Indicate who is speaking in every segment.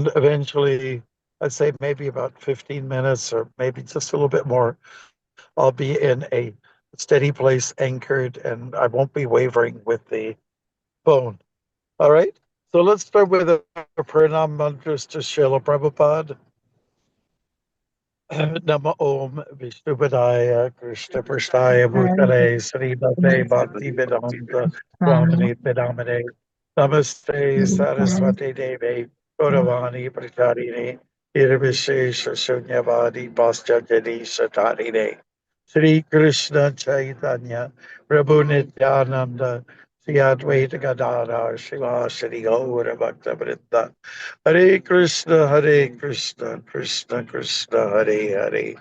Speaker 1: And eventually, I'd say maybe about 15 minutes or maybe just a little bit more, I'll be in a steady place, anchored, and I won't be wavering with the phone. All right? So let's start with a pranam mantras to Srila Prabhupada. Nama Om Vishnupadaya Krishna Prasthaya Bhutale Srimate Bhakti Vedanta Swamini Vedamane Namaste Saraswati Devi Gauravani Pracharini Irvishesha Shunyavadi Paschatani Satarine Sri Krishna Chaitanya Prabhu Nityananda Sri Advaita Gadadhar Shiva Sri Gaura Bhakta Vrinda Hare Krishna, Krishna Krishna, Hare Hare,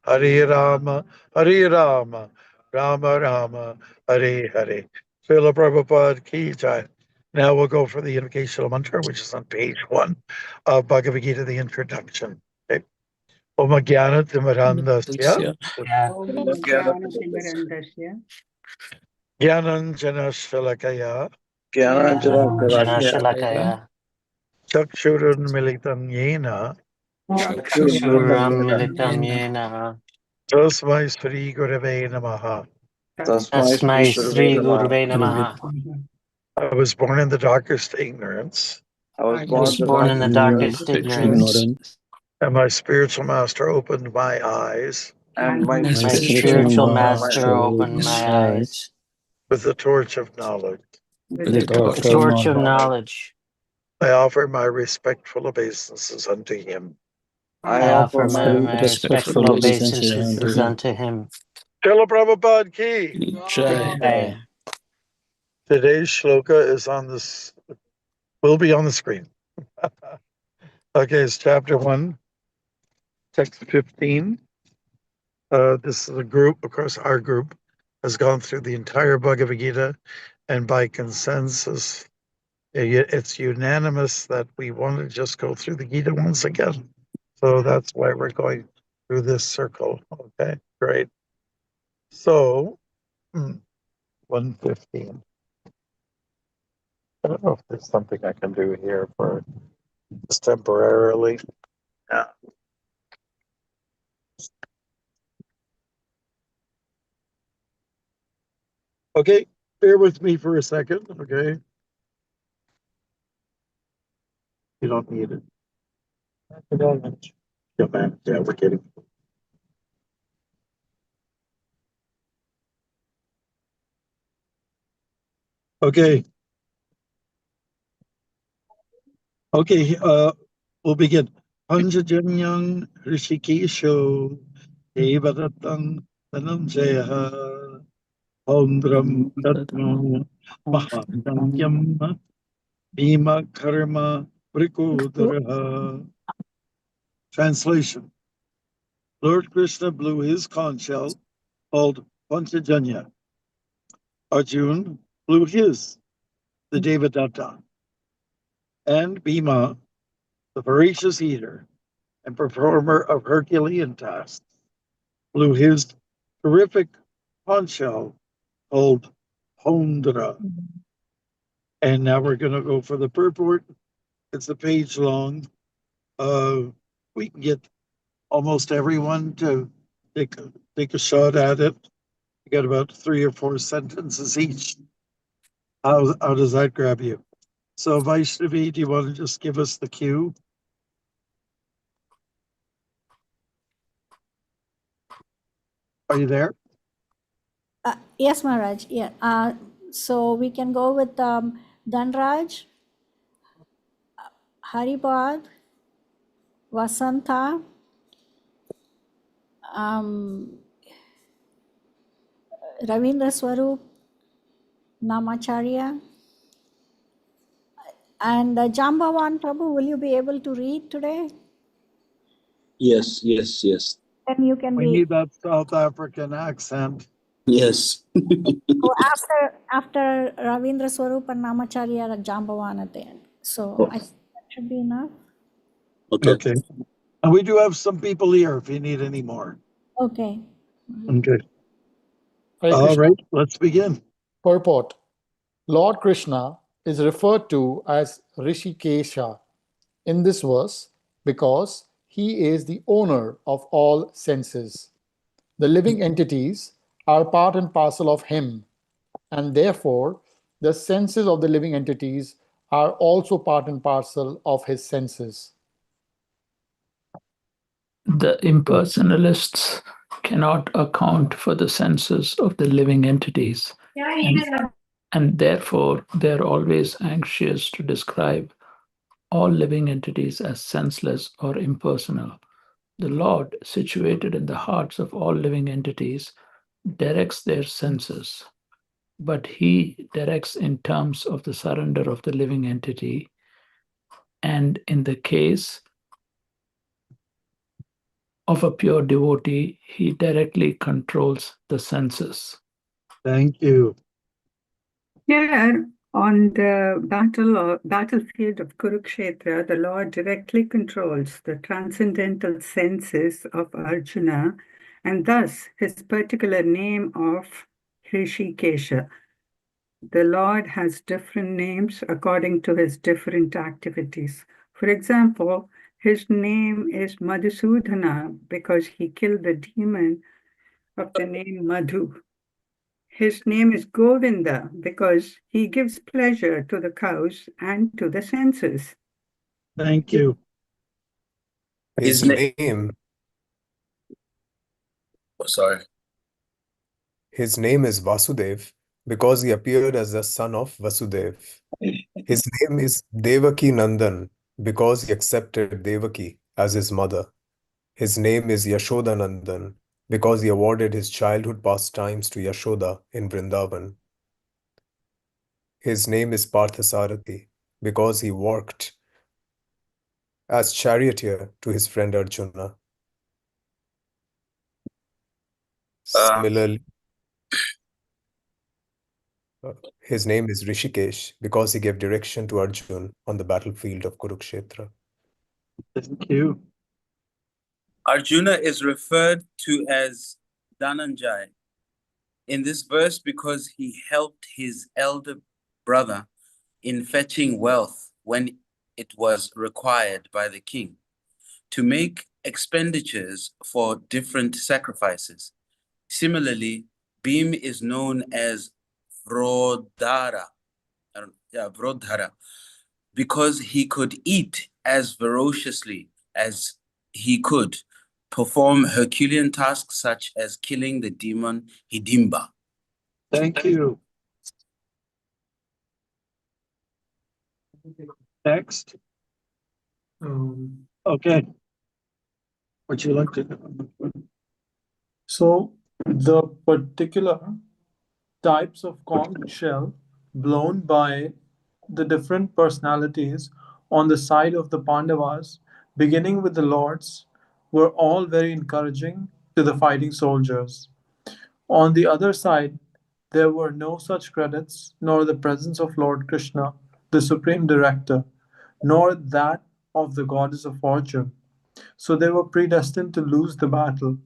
Speaker 1: Hare Rama, Rama Rama, Hare Hare. Srila Prabhupada ki jai. Now we'll go for the invocational mantra, which is on page 1 of Bhagavad Gita, the introduction. Okay. Om Jnana Timirandasya, Jnananjana Shalakaya,
Speaker 2: Shalakaya,
Speaker 1: Chakshurun Militam Yena,
Speaker 2: Chakshuram Militam Yena,
Speaker 1: Tasmai Sri Gurave Namaha.
Speaker 2: Tasmai Sri Gurve Namaha.
Speaker 1: I was born in the darkest ignorance,
Speaker 2: I was born in the darkest ignorance,
Speaker 1: and my spiritual master opened my eyes
Speaker 2: and my spiritual master opened my eyes
Speaker 1: with the torch of knowledge.
Speaker 2: with the torch of knowledge.
Speaker 1: I offer my respectful obeisances unto him.
Speaker 2: I offer my respectful obeisances unto him.
Speaker 1: Srila Prabhupada ki.
Speaker 2: Jai.
Speaker 1: Today's shloka is on this, will be on the screen. Okay, it's chapter 1, text 15. This is a group, of course, our group has gone through the entire Bhagavad Gita, and by consensus, it's unanimous that we want to just go through the Gita once again. So that's why we're going through this circle. Okay, great. So, 115. I don't know if there's something I can do here for just temporarily. Yeah. Okay, bear with me for a second, okay? You don't need it. Yeah, man. Yeah, we're kidding. Okay. Okay, we'll begin. Panjajanyang Rishikesho Devadattang Dhananjaya Ondram Tatma Mahatangyam Bhima Karma Vrikudaraha. Translation. Lord Krishna blew his conch shell called Panchajanya. Arjuna blew his, the Devadatta. And Bhima, the voracious eater and performer of Herculean tasks, blew his terrific conch shell called Hondra. And now we're going to go for the purport. It's a page long. We can get almost everyone to take a shot at it. You got about 3 or 4 sentences each. How does that grab you? So Vaishnavi, do you want to just give us the cue? Are you there?
Speaker 3: Yes, Maharaj. Yeah. So we can go with Dhanraj, Haripad, Vasanta, Ravindra Swarup, Namacharya, and Jambavan Prabhu. Will you be able to read today?
Speaker 4: Yes.
Speaker 3: Then you can
Speaker 1: We
Speaker 3: be.
Speaker 1: need that South African accent.
Speaker 4: Yes.
Speaker 3: So after Ravindra Swarup and Namacharya, Jambavan at the end. So I think that should be enough.
Speaker 4: Okay.
Speaker 1: And we do have some people here if you need any more.
Speaker 3: Okay.
Speaker 1: Okay.
Speaker 5: Hare
Speaker 1: All
Speaker 5: Krishna.
Speaker 1: right, let's begin.
Speaker 5: Purport. Lord Krishna is referred to as Rishikesha, in this verse because he is the owner of all senses. The living entities are part and parcel of him, and therefore the senses of the living entities are also part and parcel of his senses.
Speaker 6: The impersonalists cannot account for the senses of the living entities, and therefore they're always anxious to describe all living entities as senseless or impersonal. The Lord, situated in the hearts of all living entities, directs their senses, but he directs in terms of the surrender of the living entity, and in the case of a pure devotee, he directly controls the senses.
Speaker 1: Thank you.
Speaker 7: Here on the battlefield of Kurukshetra, the Lord directly controls the transcendental senses of Arjuna, and thus his particular name of Hrishikesha. The Lord has different names according to his different activities. For example, his name is Madhusudana because he killed the demon of the name Madhu. His name is Govinda because he gives pleasure to the cows and to the senses.
Speaker 1: Thank you.
Speaker 4: His name. Oh, sorry.
Speaker 8: His name is Vasudev because he appeared as the son of Vasudev. His name is Devaki Nandan because he accepted Devaki as his mother. His name is Yashoda Nandan because he awarded his childhood pastimes to Yashoda in Vrindavan. His name is Parthasarathi because he worked as charioteer to his friend Arjuna. Similarly, his name is Rishikesh because he gave direction to Arjun on the battlefield of Kurukshetra.
Speaker 1: Thank you.
Speaker 9: Arjuna is referred to as Dhananjay in this verse because he helped his elder brother in fetching wealth when it was required by the king to make expenditures for different sacrifices. Similarly, Bhim is known as Vrodhara, because he could eat as ferociously as he could, perform Herculean tasks such as killing the demon Hidimba.
Speaker 1: Thank you. Next. Okay. Would you like to?
Speaker 10: So the particular types of conch shell blown by the different personalities on the side of the Pandavas, beginning with the lords, were all very encouraging to the fighting soldiers. On the other side, there were no such credits, nor the presence of Lord Krishna, the supreme director, nor that of the goddess of fortune. So they were predestined to lose the battle,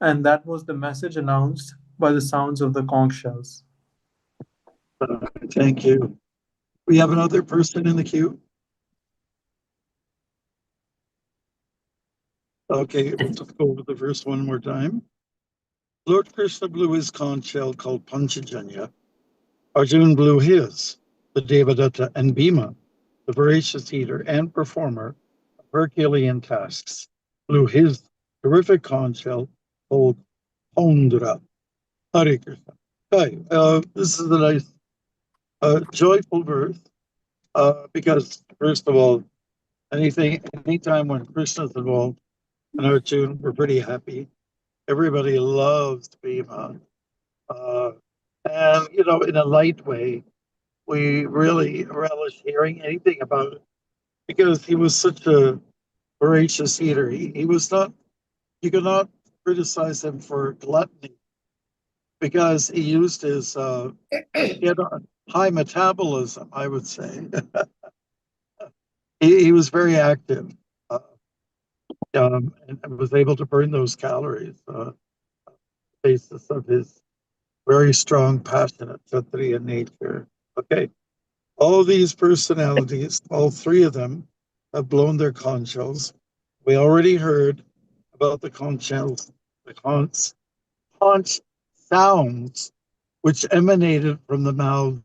Speaker 10: and that was the message announced by the sounds of the conch shells.
Speaker 1: Thank you. We have another person in the queue. Okay, we'll just go over the verse one more time. Lord Krishna blew his conch shell called Panchajanya. Arjuna blew his, the Devadatta and Bhima, the voracious eater and performer of Herculean tasks, blew his terrific conch shell called Pondra. Hare Krishna. Okay, this is a nice, joyful verse, because first of all, anytime when Krishna's involved in our tune, we're pretty happy. Everybody loves Bhima. And, in a light way, we really relish hearing anything about it because he was such a voracious eater. He was not, you could not criticize him for gluttony because he used his, he had a high metabolism, I would say. He was very active, and was able to burn those calories, basis of his very strong, passionate Kshatriya nature. Okay. All these personalities, all three of them, have blown their conch shells. We already heard about the conch shells, the conch sounds which emanated from the mouth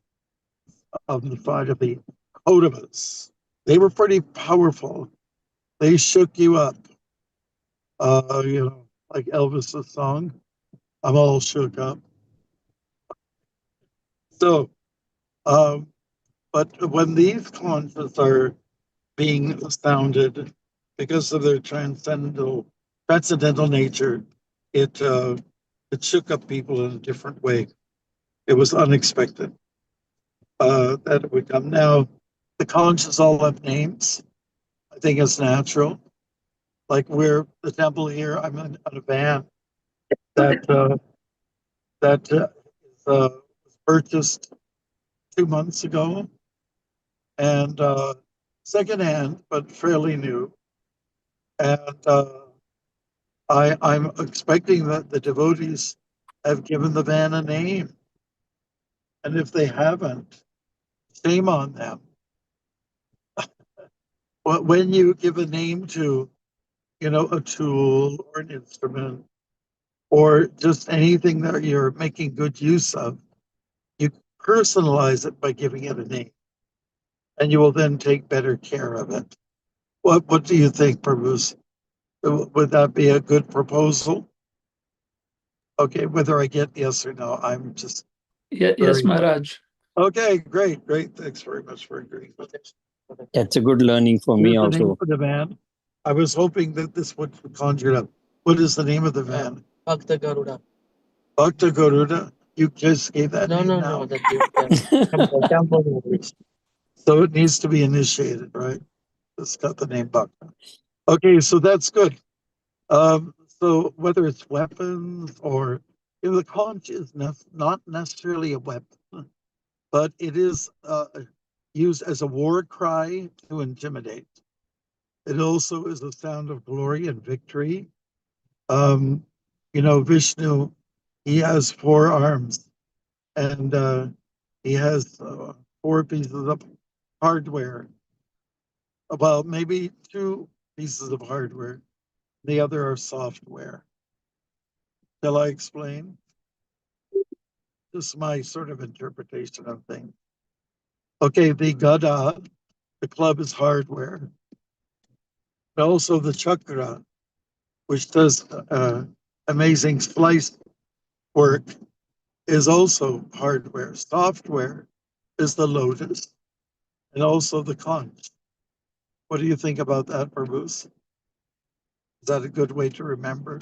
Speaker 1: of the side of the Kodavas. They were pretty powerful. They shook you up. Like Elvis's song, I'm all shook up. So, but when these conches are being sounded because of their transcendental nature, it shook up people in a different way. It was unexpected that it would come. Now, the conches all have names. I think it's natural. Like we're the temple here. I'm on a van that was purchased 2 months ago, and secondhand, but fairly new. And I'm expecting that the devotees have given the van a name, and if they haven't, shame on them. When you give a name to, a tool or an instrument, or just anything that you're making good use of, you personalize it by giving it a name, and you will then take better care of it. What do you think, Prabhu? Would that be a good proposal? Okay, whether I get yes or no, I'm just
Speaker 6: Yes, Maharaj.
Speaker 1: okay. Great. Thanks very much for agreeing with us.
Speaker 2: That's a good learning for me
Speaker 1: Here's the name
Speaker 2: also.
Speaker 1: for the van. I was hoping that this would conjure up. What is the name of the van?
Speaker 11: Bhakta Garuda.
Speaker 1: Bhakta Garuda. You just gave that name now. So it needs to be initiated, right? It's got the name Bhakta. Okay, so that's good. So whether it's weapons or the conch is not necessarily a weapon, but it is used as a war cry to intimidate. It also is a sound of glory and victory. Vishnu, he has 4 arms, and he has 4 pieces of hardware. Well, maybe 2 pieces of hardware. The other are software. Shall I explain? This is my sort of interpretation of things. Okay, the gada, the club, is hardware. But also the chakra, which does amazing splice work, is also hardware. Software is the lotus and also the conch. What do you think about that, Prabhu? Is that a good way to remember?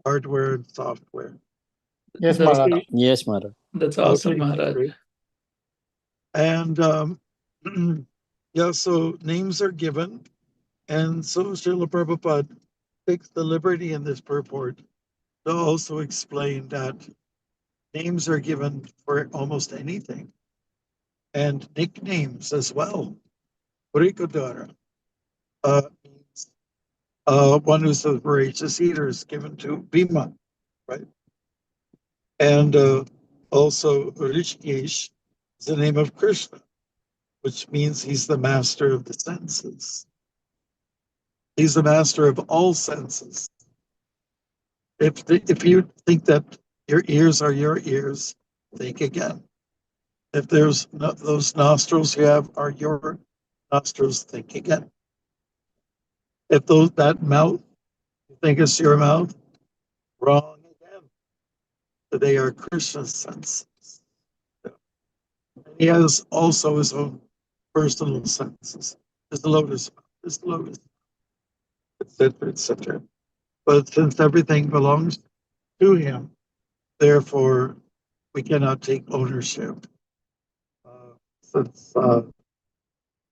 Speaker 1: Hardware and software.
Speaker 5: Yes, Maharaj.
Speaker 2: Yes, Maharaj.
Speaker 6: That's awesome,
Speaker 1: Okay,
Speaker 6: Maharaj.
Speaker 1: great. And so names are given. And so Srila Prabhupada takes the liberty in this purport to also explain that names are given for almost anything, and nicknames as well. Brikadara means one who's a voracious eater is given to Bhima, right? And also Rishikesh is the name of Krishna, which means he's the master of the senses. He's the master of all senses. If you think that your ears are your ears, think again. If there's those nostrils you have are your nostrils, think again. If that mouth you think is your mouth, wrong again. They are Krishna's senses. He has also his own personal senses. His lotus, etc., etc. But since everything belongs to him, therefore we cannot take ownership. Since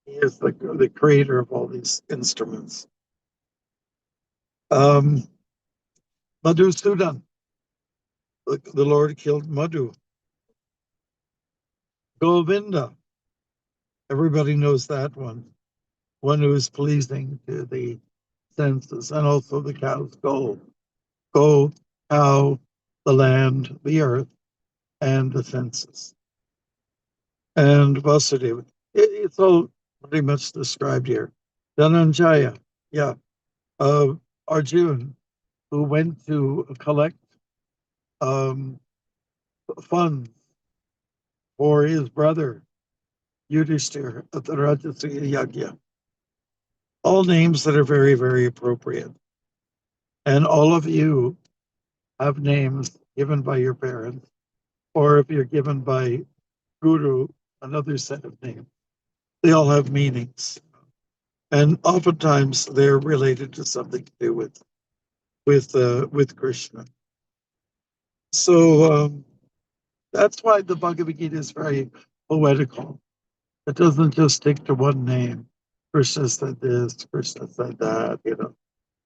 Speaker 1: he is the creator of all these instruments. Madhusudan, the Lord killed Madhu. Govinda, everybody knows that one who is pleasing to the senses, and also the cow's goal. Go, cow, the land, the earth, and the senses. And Vasudeva, it's all pretty much described here. Dhananjaya, yeah, Arjun, who went to collect funds for his brother Yudhishthir at the Rajasuya Yagya. All names that are very, very appropriate. And all of you have names given by your parents, or if you're given by Guru, another set of names. They all have meanings. And oftentimes they're related to something to do with Krishna. So that's why the Bhagavad Gita is very poetical. It doesn't just stick to one name. Krishna said this, Krishna said that, you know.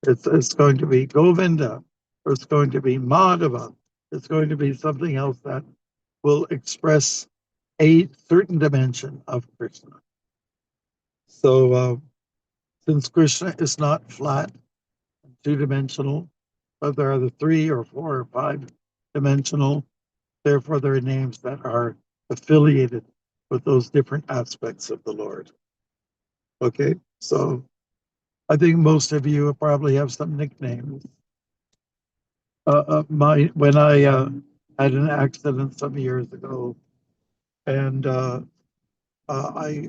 Speaker 1: It's going to be Govinda, or it's going to be Madhava. It's going to be something else that will express a certain dimension of Krishna. So since Krishna is not flat, two-dimensional, but there are the 3 or 4 or 5-dimensional, therefore there are names that are affiliated with those different aspects of the Lord. Okay, so I think most of you probably have some nicknames. When I had an accident some years ago, and I